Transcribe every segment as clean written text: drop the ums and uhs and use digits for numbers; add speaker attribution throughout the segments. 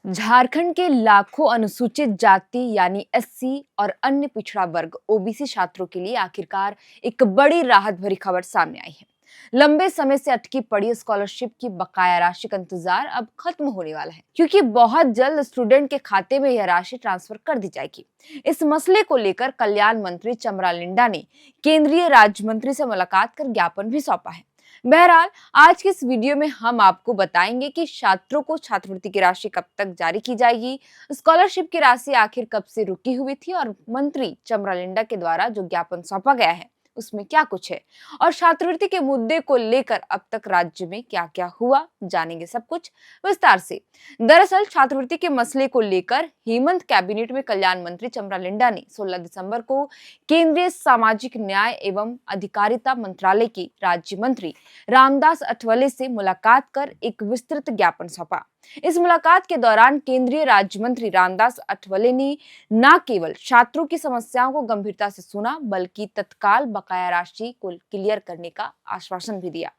Speaker 1: झारखंड के लाखों अनुसूचित जाति यानी एससी और अन्य पिछड़ा वर्ग ओबीसी छात्रों के लिए आखिरकार एक बड़ी राहत भरी खबर सामने आई है। लंबे समय से अटकी पड़ी स्कॉलरशिप की बकाया राशि का इंतजार अब खत्म होने वाला है, क्योंकि बहुत जल्द स्टूडेंट के खाते में यह राशि ट्रांसफर कर दी जाएगी। इस मसले को लेकर कल्याण मंत्री चमरा लिंडा ने केंद्रीय राज्य मंत्री से मुलाकात कर ज्ञापन भी सौंपा है। बहरहाल, आज के इस वीडियो में हम आपको बताएंगे कि छात्रों को छात्रवृत्ति की राशि कब तक जारी की जाएगी, स्कॉलरशिप की राशि आखिर कब से रुकी हुई थी और मंत्री चमरा लिंडा के द्वारा जो ज्ञापन सौंपा गया है उसमें क्या कुछ है, और छात्रवृत्ति के मुद्दे को लेकर अब तक राज्य में क्या क्या हुआ, जानेंगे सब कुछ विस्तार से। दरअसल छात्रवृत्ति के मसले को लेकर हेमंत कैबिनेट में कल्याण मंत्री चमरा लिंडा ने 16 दिसंबर को केंद्रीय सामाजिक न्याय एवं अधिकारिता मंत्रालय के राज्य मंत्री रामदास अठवले से मुलाकात कर एक विस्तृत ज्ञापन सौंपा। इस मुलाकात के दौरान केंद्रीय राज्य मंत्री रामदास अठवले ने न केवल छात्रों की समस्याओं को गंभीरता से सुना, बल्कि तत्काल बकाया राशि को क्लियर करने का आश्वासन भी दिया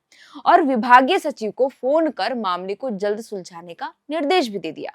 Speaker 1: और विभागीय सचिव को फोन कर मामले को जल्द सुलझाने का निर्देश भी दे दिया।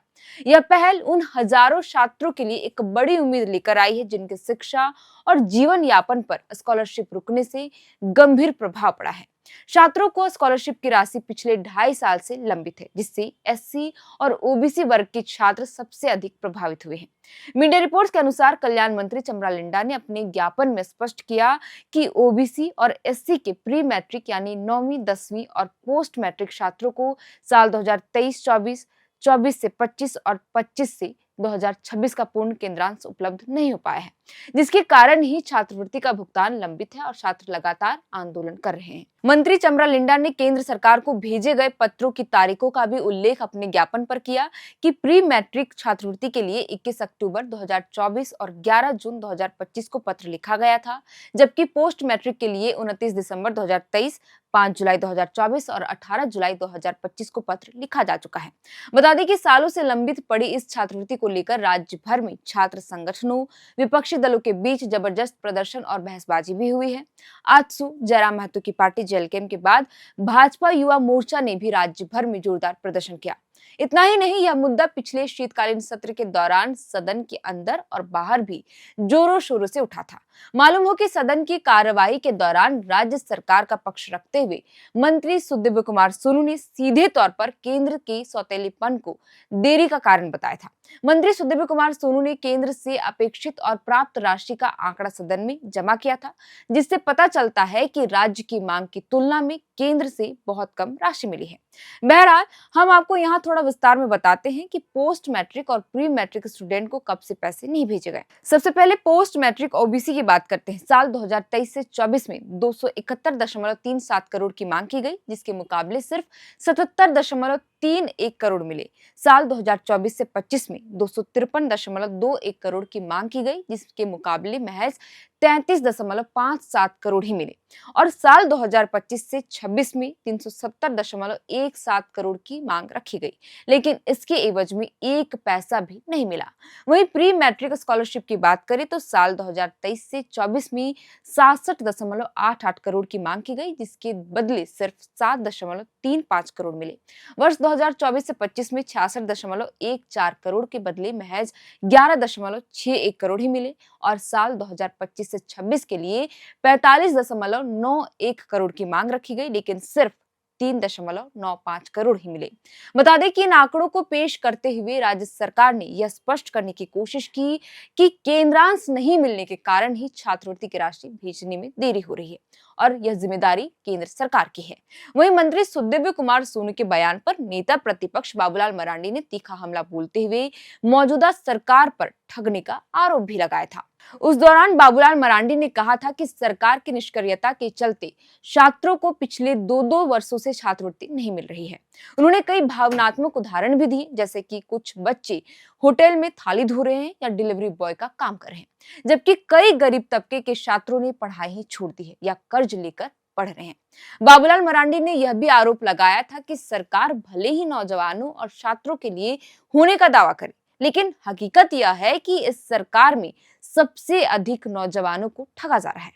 Speaker 1: यह पहल उन हजारों छात्रों के लिए एक बड़ी उम्मीद लेकर आई है जिनके शिक्षा और जीवन यापन पर स्कॉलरशिप रुकने से गंभीर प्रभाव पड़ा है। छात्रों को स्कॉलरशिप की राशि पिछले 2.5 साल से लंबित है, जिससे एससी और ओबीसी वर्ग के छात्र सबसे अधिक प्रभावित हुए हैं। मीडिया रिपोर्ट्स के अनुसार कल्याण मंत्री चमरा लिंडा ने अपने ज्ञापन में स्पष्ट किया कि ओबीसी और एससी के प्री मैट्रिक यानी 9वीं 10वीं और पोस्ट मैट्रिक छात्रों को साल 2023-24, 24 से 25 और 25 से 2026 का पूर्ण केंद्रांश उपलब्ध नहीं हो पाया है, जिसके कारण ही छात्रवृत्ति का भुगतान लंबित है और छात्र लगातार आंदोलन कर रहे हैं। मंत्री चमरा लिंडा ने केंद्र सरकार को भेजे गए पत्रों की तारीखों का भी उल्लेख अपने ज्ञापन पर किया कि प्री मैट्रिक छात्रवृत्ति के लिए 21 अक्टूबर 2024 और 11 जून 2025 को पत्र लिखा गया था, जबकि पोस्ट मैट्रिक के लिए 29 दिसंबर 2023, 5 जुलाई 2024 और 18 जुलाई 2025 को पत्र लिखा जा चुका है। बता दें कि सालों से लंबित पड़ी इस छात्रवृत्ति को लेकर राज्य भर में छात्र संगठनों, विपक्षी दलों के बीच जबरदस्त प्रदर्शन और बहसबाजी भी हुई है। आजसू जयराम महतो की पार्टी जेएलकेएम के बाद भाजपा युवा मोर्चा ने भी राज्य भर में जोरदार प्रदर्शन किया। इतना ही नहीं, यह मुद्दा पिछले शीतकालीन सत्र के दौरान सदन के अंदर और बाहर भी जोरों शोरों से उठा था। मालूम हो कि सदन की कार्यवाही के दौरान राज्य सरकार का पक्ष रखते हुए मंत्री सुदिव्य कुमार सोनू ने सीधे तौर पर केंद्र के सौतेलेपन को देरी का कारण बताया था। मंत्री सुदिव्य कुमार सोनू ने केंद्र से अपेक्षित और प्राप्त राशि का आंकड़ा सदन में जमा किया था, जिससे पता चलता है कि राज्य की मांग की तुलना में केंद्र से बहुत कम राशि मिली है। बहरहाल, हम आपको यहाँ थोड़ा विस्तार में बताते हैं कि पोस्ट मैट्रिक और प्री मैट्रिक स्टूडेंट को कब से पैसे नहीं भेजे गए। सबसे पहले पोस्ट मैट्रिक ओबीसी की बात करते हैं। साल 2023 से 24 में 271.37 करोड़ की मांग की गई, जिसके मुकाबले सिर्फ 77.31 करोड़ मिले। साल 2024 से 25 में 253.21 करोड़ की मांग की गई, जिसके मुकाबले महज 33.57 करोड़ ही मिले। और साल 2025 से 26 में 370.17 करोड़ की मांग रखी गई, लेकिन इसके एवज में 1 पैसा भी नहीं मिला। वहीं प्री मैट्रिक स्कॉलरशिप की बात करें तो साल 2023 से 24 में 66.88 करोड़ की मांग की गई, जिसके बदले सिर्फ 7.35 करोड़ मिले। वर्ष 2024 से 25 में 66.14 करोड़ के बदले महज 11.61 करोड़ ही मिले और साल 2025 से 26 के लिए 45.91 करोड़ की मांग रखी गई, लेकिन सिर्फ 3.95 करोड़ ही मिले। बता दें कि इन आंकड़ों को पेश करते हुए राज्य सरकार ने यह स्पष्ट करने की कोशिश की कि केंद्रांश नहीं मिलने के कारण ही छात्रवृत्ति की राशि भेजने में देरी हो रही है और यह जिम्मेदारी केंद्र सरकार की है। वहीं मंत्री सुदिव्य कुमार सोनू के बयान पर नेता प्रतिपक्ष बाबूलाल मरांडी ने तीखा हमला बोलते हुए मौजूदा सरकार पर ठगने का आरोप भी लगाया था। उस दौरान बाबूलाल मरांडी ने कहा था कि सरकार की निष्क्रियता के चलते छात्रों को पिछले 2 वर्षों से छात्रवृत्ति नहीं मिल रही है। उन्होंने कई भावनात्मक उदाहरण भी दिए, जैसे कि कुछ बच्चे होटल में थाली धो रहे हैं या डिलीवरी बॉय का काम कर रहे हैं, जबकि कई गरीब तबके के छात्रों ने पढ़ाई ही छोड़ दी है या कर्ज लेकर पढ़ रहे हैं। बाबूलाल मरांडी ने यह भी आरोप लगाया था कि सरकार भले ही नौजवानों और छात्रों के लिए होने का दावा करे, लेकिन हकीकत यह है कि इस सरकार में सबसे अधिक नौजवानों को ठगा जा रहा है।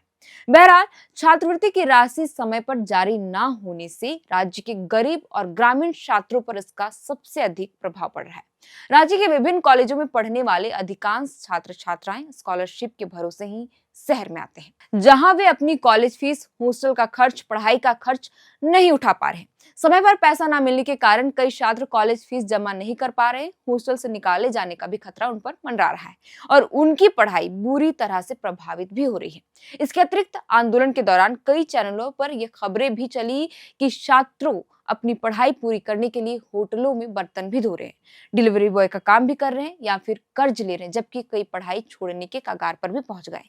Speaker 1: बहरहाल, छात्रवृत्ति की राशि समय पर जारी न होने से राज्य के गरीब और ग्रामीण छात्रों पर इसका सबसे अधिक प्रभाव पड़ रहा है। राज्य के विभिन्न कॉलेजों में पढ़ने वाले अधिकांश छात्र छात्राएं स्कॉलरशिप के भरोसे ही शहर में आते हैं, जहां वे अपनी कॉलेज फीस, हॉस्टल का खर्च, पढ़ाई का खर्च नहीं उठा पा रहे। समय पर पैसा न मिलने के कारण कई छात्र कॉलेज फीस जमा नहीं कर पा रहे। हॉस्टल से निकाले जाने का भी खतरा उन पर मंडरा रहा है और उनकी पढ़ाई बुरी तरह से प्रभावित भी हो रही है। इसके अतिरिक्त आंदोलन के दौरान कई चैनलों पर यह खबरें भी चली कि छात्रों अपनी पढ़ाई पूरी करने के लिए होटलों में बर्तन भी धो रहे हैं, डिलीवरी बॉय का काम भी कर रहे हैं या फिर कर्ज ले रहे हैं, जबकि कई पढ़ाई छोड़ने के कगार पर भी पहुंच गए।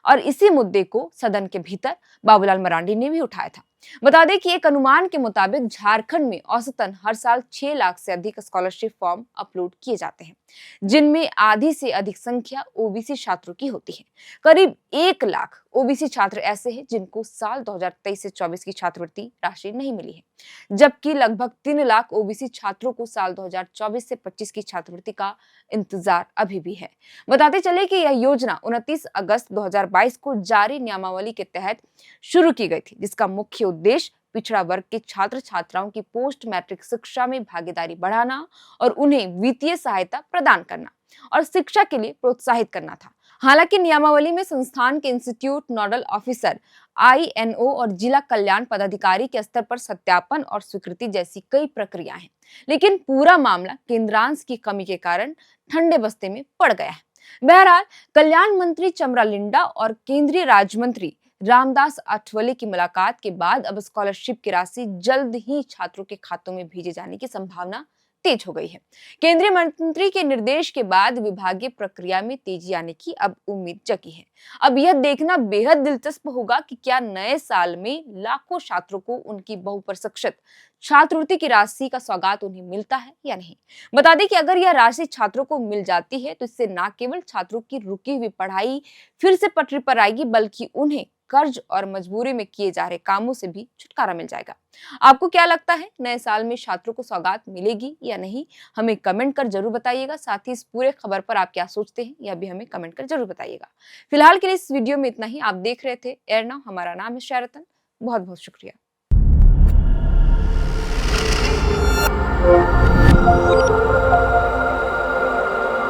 Speaker 1: और इसी मुद्दे को सदन के भीतर बाबूलाल मरांडी ने भी उठाया था। बता दें कि एक अनुमान के मुताबिक झारखंड में औसतन हर साल 6 लाख से अधिक स्कॉलरशिप फॉर्म अपलोड किए जाते हैं, जिनमें आधी से अधिक संख्या ओबीसी छात्रों की होती है। करीब 1 लाख ओबीसी छात्र ऐसे हैं जिनको साल 2023 से 24 की छात्रवृत्ति राशि नहीं मिली है, जबकि लगभग 3 लाख ओबीसी छात्रों को साल 2024 से 25 की छात्रवृत्ति का इंतजार अभी भी है। बताते चले कि यह योजना 29 अगस्त 2022 को जारी नियमावली के तहत शुरू की गई थी, जिसका मुख्य उद्देश्य पिछड़ा वर्ग के छात्र छात्राओं की पोस्ट मैट्रिक शिक्षा में भागीदारी बढ़ाना और उन्हें वित्तीय सहायता प्रदान करना और शिक्षा के लिए प्रोत्साहित करना था। हालांकि नियमावली में संस्थान के इंस्टीट्यूट नोडल ऑफिसर, आईएनओ और जिला कल्याण पदाधिकारी के स्तर पर सत्यापन और स्वीकृति जैसी कई प्रक्रिया हैं, लेकिन पूरा मामला केंद्रांश की कमी के कारण ठंडे बस्ते में पड़ गया है। बहरहाल, कल्याण मंत्री चमरा लिंडा और केंद्रीय राज्य मंत्री रामदास आठवले की मुलाकात के बाद अब स्कॉलरशिप की राशि जल्द ही छात्रों के खातों में भेजे जाने की संभावना तेज हो गई है। केंद्रीय मंत्री के निर्देश के बाद विभागीय प्रक्रिया में तेजी आने की अब उम्मीद जगी है। अब यह देखना बेहद दिलचस्प होगा कि क्या नए साल में लाखों छात्रों को उनकी बहुप्रतीक्षित छात्रवृत्ति की राशि का सौगात उन्हें मिलता है या नहीं। बता दें कि अगर यह राशि छात्रों को मिल जाती है तो इससे न केवल छात्रों की रुकी हुई पढ़ाई फिर से पटरी पर आएगी, बल्कि उन्हें कर्ज और मजबूरी में किए जा रहे कामों से भी छुटकारा मिल जाएगा। आपको क्या लगता है, नए साल में छात्रों को सौगात मिलेगी या नहीं? हमें कमेंट कर जरूर बताइएगा। साथ ही इस पूरे खबर पर आप क्या सोचते हैं यह भी हमें कमेंट कर जरूर बताइएगा। फिलहाल के लिए इस वीडियो में इतना ही। आप देख रहे थे एयर नाउ। हमारा नाम है शरतन। बहुत बहुत शुक्रिया।